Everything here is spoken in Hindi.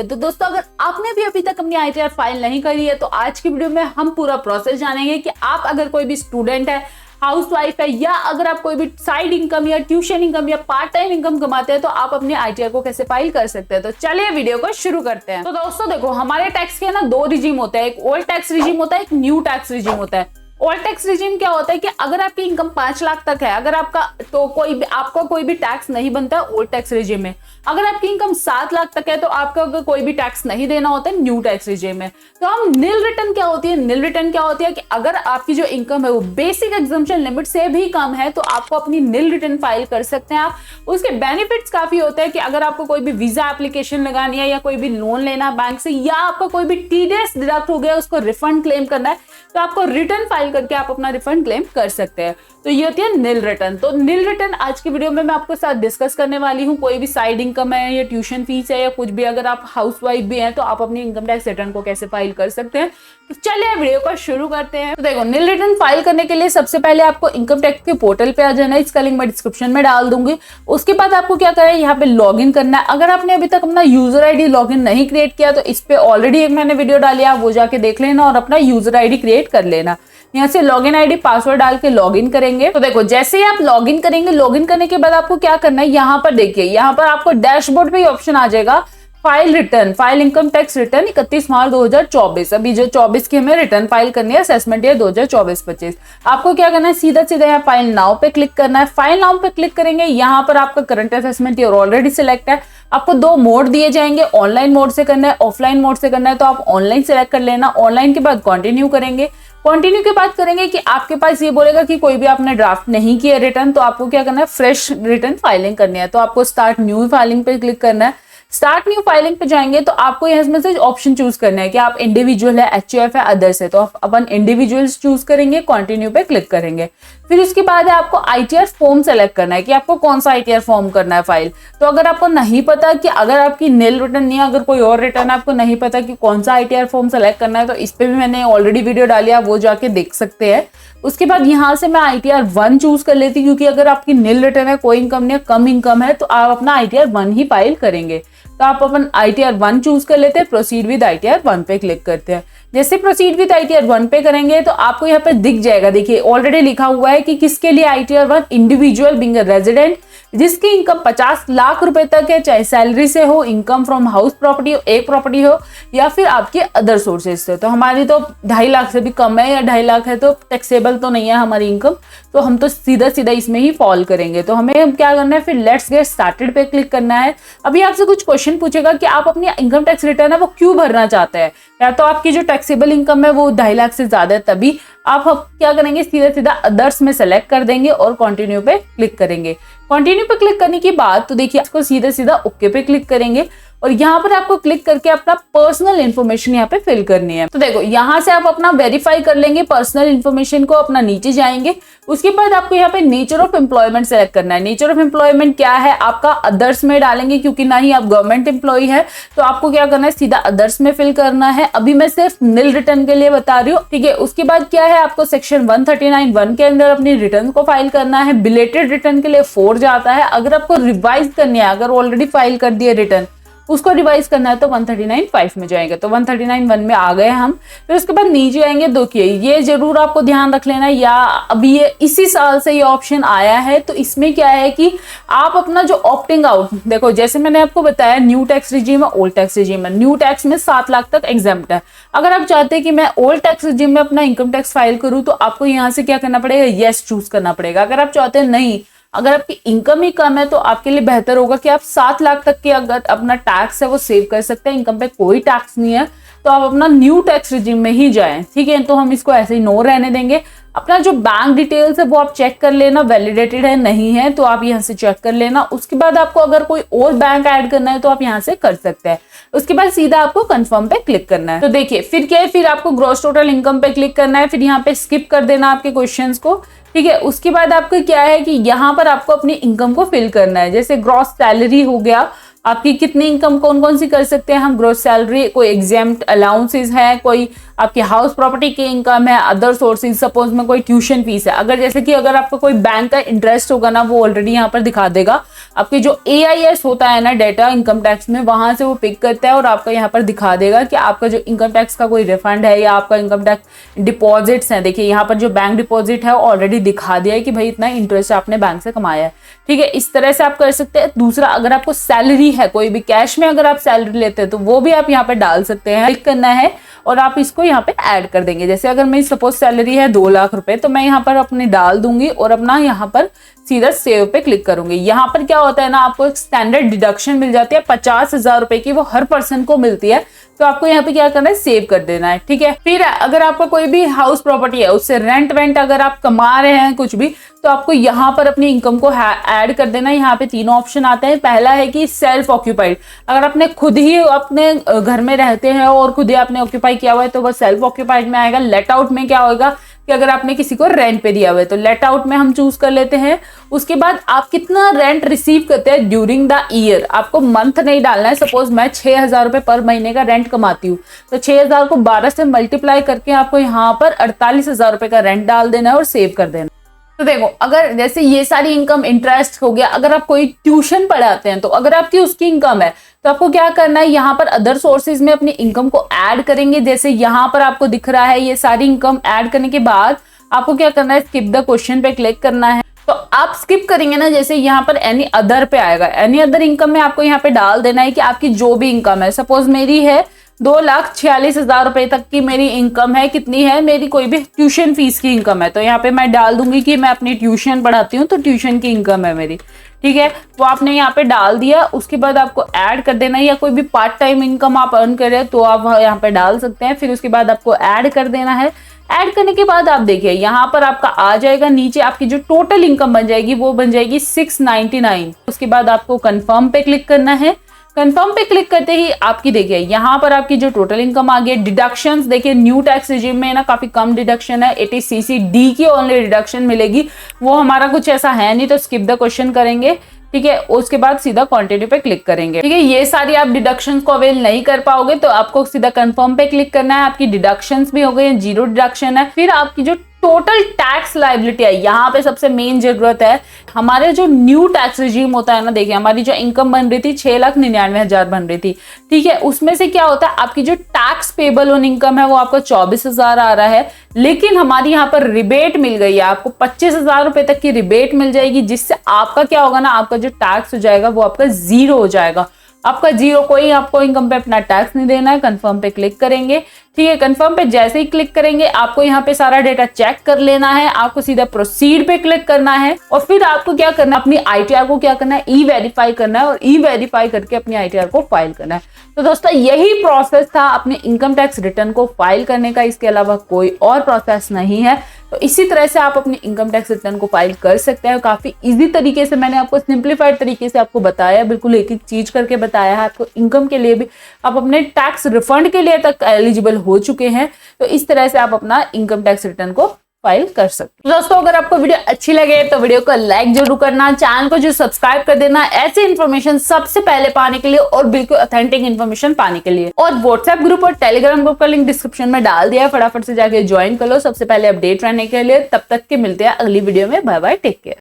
तो दोस्तों, अगर आपने भी अभी तक अपनी ITR फाइल नहीं करी है तो आज की वीडियो में हम पूरा प्रोसेस जानेंगे कि आप अगर कोई भी स्टूडेंट है, हाउसवाइफ है, या अगर आप कोई भी साइड इनकम या ट्यूशन इनकम या पार्ट टाइम इनकम कमाते हैं तो आप अपनी ITR को कैसे फाइल कर सकते हैं। तो चलिए वीडियो को शुरू करते हैं। तो दोस्तों देखो, हमारे टैक्स के ना दो रिजीम होते हैं, एक ओल्ड टैक्स रिजीम होता है, एक न्यू टैक्स रिजीम होता है। ओल्ड टैक्स रिजीम क्या होता है कि अगर आपकी इनकम 5 लाख तक है, अगर आपका तो आपका कोई भी टैक्स नहीं बनता है ओल्ड टैक्स रिजीम में। अगर आपकी इनकम 7 लाख तक है तो आपका कोई भी टैक्स नहीं देना होता है न्यू टैक्स रिजीम में। तो हम नील रिटर्न क्या होती है, नील रिटर्न क्या होती है कि अगर आपकी जो इनकम है वो बेसिक एग्जम्पशन लिमिट से भी कम है तो आपको अपनी नील रिटर्न फाइल कर सकते हैं आप। उसके बेनिफिट्स काफी होते हैं कि अगर आपको कोई भी वीजा एप्लीकेशन लगानी है या कोई भी लोन लेना है बैंक से, या आपका कोई भी TDS डिडक्ट हो गया उसको रिफंड क्लेम करना है, तो आपको रिटर्न फाइल करके आप अपना रिफंड क्लेम कर सकते हैं। तो ये होती है नील रिटर्न। तो नील रिटर्न आज की वीडियो में मैं आपके साथ डिस्कस करने वाली हूँ। कोई भी साइड इनकम है या ट्यूशन फीस है या कुछ भी, अगर आप हाउसवाइफ भी हैं तो आप अपनी इनकम टैक्स रिटर्न को कैसे फाइल कर सकते हैं। तो चलिए वीडियो को शुरू करते हैं। तो देखो, नील रिटर्न फाइल करने के लिए सबसे पहले आपको इनकम टैक्स के पोर्टल पे आ जाना है। इसका लिंक मैं डिस्क्रिप्शन में डाल दूंगी। उसके बाद आपको क्या करना है, यहाँ पे लॉग इन करना है। अगर आपने अभी तक अपना यूजर ID लॉग इन नहीं क्रिएट किया तो इस पे ऑलरेडी एक मैंने वीडियो डाली है, वो जाके देख लेना और अपना यूजर ID क्रिएट कर लेना। यहाँ से लॉगिन ID पासवर्ड डाल के लॉगिन करेंगे। तो देखो, जैसे ही आप लॉगिन करेंगे, लॉगिन करने के बाद आपको क्या करना है, यहाँ पर देखिए, यहाँ पर आपको डैशबोर्ड पे ऑप्शन आ जाएगा file return, file income tax return 31 मार्च 2024। अभी जो 24 की हमें रिटर्न फाइल करनी है, असेसमेंट ईयर 2024-25। आपको क्या करना है, सीधा सीधा यहाँ फाइल नाउ पे क्लिक करना है। फाइल नाउ पे क्लिक करेंगे, यहाँ पर आपका current assessment year already select है। आपको दो मोड दिए जाएंगे, ऑनलाइन मोड से करना है, ऑफलाइन मोड से करना है, तो आप ऑनलाइन सेलेक्ट कर लेना। ऑनलाइन के बाद कंटिन्यू करेंगे। कंटिन्यू के बाद करेंगे कि आपके पास ये बोलेगा कि कोई भी आपने ड्राफ्ट नहीं किया रिटर्न, तो आपको क्या करना है, फ्रेश रिटर्न फाइलिंग करनी है। तो आपको स्टार्ट न्यू फाइलिंग पे क्लिक करना है। स्टार्ट न्यू फाइलिंग पे जाएंगे तो आपको इसमें से ऑप्शन चूज करना है कि आप इंडिविजुअल है, HUF है, अदर्स है। तो आप अपन इंडिविजुअल्स चूज करेंगे, कंटिन्यू पे क्लिक करेंगे। फिर उसके बाद है आपको ITR फॉर्म सेलेक्ट करना है कि आपको कौन सा ITR फॉर्म करना है फाइल। तो अगर आपको नहीं पता कि अगर आपकी नील रिटर्न नहीं है, अगर कोई और रिटर्न आपको नहीं पता कि कौन सा ITR फॉर्म सेलेक्ट करना है, तो इस पे भी मैंने ऑलरेडी वीडियो डाली है, वो जाके देख सकते हैं। उसके बाद यहाँ से मैं ITR 1 चूज कर लेती हूँ, क्योंकि अगर आपकी नील रिटर्न है, कोई इनकम नहीं है, कम इनकम है, तो आप अपना ITR 1 ही फाइल करेंगे। तो आप अपन ITR 1 चूज कर लेते हैं, प्रोसीड विद ITR 1 पे क्लिक करते हैं। जैसे प्रोसीड विद ITR 1 पे करेंगे तो आपको यहाँ पे दिख जाएगा, देखिए ऑलरेडी लिखा हुआ है कि किसके लिए ITR 1, individual being a resident जिसकी इनकम 50 लाख रुपए तक है, चाहे सैलरी से हो, इनकम फ्रॉम हाउस प्रॉपर्टी हो, एक प्रॉपर्टी हो, या फिर आपके अदर सोर्सेज से। तो हमारी तो 2.5 लाख से भी कम है या 2.5 लाख है तो टैक्सेबल तो नहीं है हमारी इनकम, तो हम तो सीधा सीधा इसमें ही फॉल करेंगे। तो हमें क्या करना है, फिर लेट्स गेट स्टार्टेड पे क्लिक करना है। अभी आपसे कुछ क्वेश्चन पूछेगा कि आप अपनी इनकम टैक्स रिटर्न है वो क्यों भरना चाहते हैं, या तो आपकी जो टैक्सेबल इनकम है वो 2.5 लाख से ज्यादा है, तभी आप क्या करेंगे, सीधा सीधा अदर्स में सेलेक्ट कर देंगे और कंटिन्यू पे क्लिक करेंगे। कंटिन्यू पे क्लिक करने के बाद तो देखिए इसको सीधा सीधा ओके पे क्लिक करेंगे और यहाँ पर आपको क्लिक करके अपना पर्सनल इन्फॉर्मेशन यहाँ पे फिल करनी है। तो देखो, यहाँ से आप अपना वेरीफाई कर लेंगे पर्सनल इन्फॉर्मेशन को, अपना नीचे जाएंगे। उसके बाद आपको यहाँ पे नेचर ऑफ एम्प्लॉयमेंट सेलेक्ट करना है। नेचर ऑफ एम्प्लॉयमेंट क्या है, आपका अदर्स में डालेंगे, क्योंकि ना ही आप गवर्नमेंट एम्प्लॉय है, तो आपको क्या करना है, सीधा अदर्स में फिल करना है। अभी मैं सिर्फ नील रिटर्न के लिए बता रही हूँ, ठीक है। उसके बाद क्या है, आपको सेक्शन 139(1) के अंदर अपनी रिटर्न को फाइल करना है। बिलेटेड रिटर्न के लिए 4 जाता है। अगर आपको रिवाइज करनी है, अगर ऑलरेडी फाइल कर दिए रिटर्न, उसको रिवाइज करना है तो 139(5) में जाएंगे। तो 139(1) में आ गए हम। फिर उसके बाद नीचे आएंगे। देखिए, ये जरूर आपको ध्यान रख लेना, या अभी ये इसी साल से ये ऑप्शन आया है, तो इसमें क्या है कि आप अपना जो ऑप्टिंग आउट, देखो जैसे मैंने आपको बताया, न्यू टैक्स रिजीम है, ओल्ड टैक्स रिजीम है। न्यू टैक्स में 7 लाख तक एग्जेम्प्ट है। अगर आप चाहते हैं कि मैं ओल्ड टैक्स रिजीम में अपना इनकम टैक्स फाइल करूँ, तो आपको यहाँ से क्या करना पड़ेगा, येस चूज करना पड़ेगा। अगर आप चाहते हैं नहीं, अगर आपकी इनकम ही कम है, तो आपके लिए बेहतर होगा कि आप 7 लाख तक के अगर अपना टैक्स है वो सेव कर सकते हैं, इनकम पे कोई टैक्स नहीं है, तो आप अपना न्यू टैक्स रिजीम में ही जाएं, ठीक है। तो हम इसको ऐसे ही नो रहने देंगे। अपना जो बैंक डिटेल्स है वो आप चेक कर लेना, वैलिडेटेड है नहीं है, तो आप यहाँ से चेक कर लेना। उसके बाद आपको अगर कोई और बैंक ऐड करना है तो आप यहाँ से कर सकते हैं। उसके बाद सीधा आपको कंफर्म पे क्लिक करना है। तो देखिए फिर क्या है, फिर आपको ग्रॉस टोटल इनकम पे क्लिक करना है। फिर यहाँ पे स्किप कर देना आपके क्वेश्चंस को, ठीक है। उसके बाद आपको क्या है कि यहाँ पर आपको अपनी इनकम को फिल करना है। जैसे ग्रॉस सैलरी हो गया, आपकी कितनी इनकम कौन कौन सी कर सकते हैं हम, ग्रॉस सैलरी, कोई एग्जेम्प्ट अलाउंसेस है, कोई आपकी हाउस प्रॉपर्टी की इनकम है, अदर सोर्सेज, सपोज में कोई ट्यूशन फीस है। अगर जैसे कि अगर आपका कोई बैंक का इंटरेस्ट होगा ना, वो ऑलरेडी यहाँ पर दिखा देगा। आपके जो AIS होता है ना डेटा इनकम टैक्स में, वहां से वो पिक करता है और आपका यहाँ पर दिखा देगा कि आपका जो इनकम टैक्स का कोई रिफंड है या आपका इनकम टैक्स डिपॉजिट्स है। देखिए यहाँ पर जो बैंक डिपॉजिट है ऑलरेडी दिखा दिया है कि भाई इतना इंटरेस्ट आपने बैंक से कमाया है। ठीक है, इस तरह से आप कर सकते हैं। दूसरा, अगर आपको सैलरी है, कोई भी कैश में अगर आप सैलरी लेते हैं तो वो भी आप यहाँ पे डाल सकते हैं। क्लिक करना है और आप इसको यहाँ पे ऐड कर देंगे। जैसे अगर मेरी सपोज सैलरी है 2 लाख रुपए, तो मैं यहाँ पर अपनी डाल दूंगी और अपना यहाँ पर सीधा सेव पे क्लिक करूंगी। यहाँ पर क्या होता है ना, आपको एक स्टैंडर्ड डिडक्शन मिल जाती है 50,000 रुपए की, वो हर पर्सन को मिलती है। तो आपको यहाँ पे क्या करना है, सेव कर देना है। ठीक है, फिर अगर आपका कोई भी हाउस प्रॉपर्टी है, उससे रेंट वेंट अगर आप कमा रहे हैं कुछ भी, तो आपको यहाँ पर अपनी इनकम को ऐड कर देना है। यहाँ पे 3 ऑप्शन आते हैं। पहला है कि सेल्फ ऑक्यूपाइड, अगर आपने खुद ही अपने घर में रहते हैं और खुद ही आपने ऑक्यूपाई किया हुआ है तो वह सेल्फ ऑक्यूपाइड में आएगा। लेट आउट में क्या होगा कि अगर आपने किसी को रेंट पे दिया हुआ है तो लेट आउट में हम चूज कर लेते हैं। उसके बाद आप कितना रेंट रिसीव करते हैं ड्यूरिंग द ईयर, आपको मंथ नहीं डालना है। सपोज मैं 6,000 रुपए पर महीने का रेंट कमाती हूँ, तो 6,000 को 12 से मल्टीप्लाई करके आपको यहाँ पर 48,000 रुपए का रेंट डाल देना है और सेव कर देना। तो देखो, अगर जैसे ये सारी इनकम इंटरेस्ट हो गया, अगर आप कोई ट्यूशन पढ़ाते हैं तो अगर आपकी उसकी इनकम है तो आपको क्या करना है, यहाँ पर अदर सोर्सेज में अपनी इनकम को ऐड करेंगे। जैसे यहाँ पर आपको दिख रहा है ये सारी इनकम ऐड करने के बाद आपको क्या करना है, स्किप द क्वेश्चन पे क्लिक करना है। तो आप स्किप करेंगे ना, जैसे यहाँ पर एनी अदर पे आएगा, एनी अदर इनकम में आपको यहाँ पे डाल देना है कि आपकी जो भी इनकम है। सपोज मेरी है 2,46,000 रुपए तक की मेरी इनकम है। कितनी है, मेरी कोई भी ट्यूशन फीस की इनकम है, तो यहाँ पे मैं डाल दूंगी कि मैं अपनी ट्यूशन पढ़ाती हूँ तो ट्यूशन की इनकम है मेरी। ठीक है, तो आपने यहाँ पे डाल दिया। उसके बाद आपको ऐड कर देना है, या कोई भी पार्ट टाइम इनकम आप अर्न करें तो आप यहाँ पे डाल सकते हैं। फिर उसके बाद आपको ऐड कर देना है। ऐड करने के बाद आप देखिए यहाँ पर आपका आ जाएगा, नीचे आपकी जो टोटल इनकम बन जाएगी वो बन जाएगी 699। उसके बाद आपको कंफर्म पे क्लिक करना है। कंफर्म पे क्लिक करते ही आपकी देखिए यहाँ पर आपकी जो टोटल इनकम आ गई। डिडक्शंस देखिए, न्यू टैक्स रिजीम में ना काफी कम डिडक्शन है, 80cc/D की ओनली डिडक्शन मिलेगी। वो हमारा कुछ ऐसा है नहीं, तो स्किप द क्वेश्चन करेंगे। ठीक है, उसके बाद सीधा कंटिन्यू पे क्लिक करेंगे। ठीक है, ये सारी आप डिडक्शंस को अवेल नहीं कर पाओगे तो आपको सीधा कंफर्म पे क्लिक करना है। आपकी डिडक्शंस भी हो गई, 0 डिडक्शन है। फिर आपकी जो टोटल टैक्स लायबिलिटी है, यहाँ पे सबसे मेन जरूरत है हमारे जो न्यू टैक्स रिजीम होता है ना। देखिए हमारी जो इनकम बन रही थी 6,99,000 बन रही थी। ठीक है, उसमें से क्या होता है, आपकी जो टैक्स पेबल ऑन इनकम है वो आपका 24,000 आ रहा है, लेकिन हमारी यहाँ पर रिबेट मिल गई है। आपको 25,000 रुपए तक की रिबेट मिल जाएगी, जिससे आपका क्या होगा ना, आपका जो टैक्स हो जाएगा वो आपका 0 हो जाएगा। आपका 0, कोई आपको इनकम पे अपना टैक्स नहीं देना है। कंफर्म पे क्लिक करेंगे। ठीक है, कंफर्म पे जैसे ही क्लिक करेंगे आपको यहाँ पे सारा डेटा चेक कर लेना है। आपको सीधा प्रोसीड पे क्लिक करना है और फिर आपको क्या करना है, अपनी ITR को क्या करना है, ई-वेरीफाई करना है और ई-वेरीफाई करके अपनी ITR को फाइल करना है। तो दोस्तों यही प्रोसेस था अपने इनकम टैक्स रिटर्न को फाइल करने का, इसके अलावा कोई और प्रोसेस नहीं है। तो इसी तरह से आप अपनी इनकम टैक्स रिटर्न को फाइल कर सकते हैं। काफी इजी तरीके से मैंने आपको सिंप्लीफाइड तरीके से आपको बताया, बिल्कुल एक एक चीज करके बताया है। आपको इनकम के लिए भी, आप अपने टैक्स रिफंड के लिए तक एलिजिबल हो चुके हैं। तो इस तरह से आप अपना इनकम टैक्स रिटर्न को फाइल कर सकते हैं। दोस्तों अगर आपको वीडियो अच्छी लगे तो वीडियो को लाइक जरूर करना, चैनल को जो सब्सक्राइब कर देना ऐसे इन्फॉर्मेशन सबसे पहले पाने के लिए और बिल्कुल ऑथेंटिक इन्फॉर्मेशन पाने के लिए। और व्हाट्सएप ग्रुप और टेलीग्राम ग्रुप का लिंक डिस्क्रिप्शन में डाल दिया है, फटाफट से जाके ज्वाइन कर लो सबसे पहले अपडेट रहने के लिए। तब तक के मिलते हैं अगली वीडियो में। Bye bye, take care.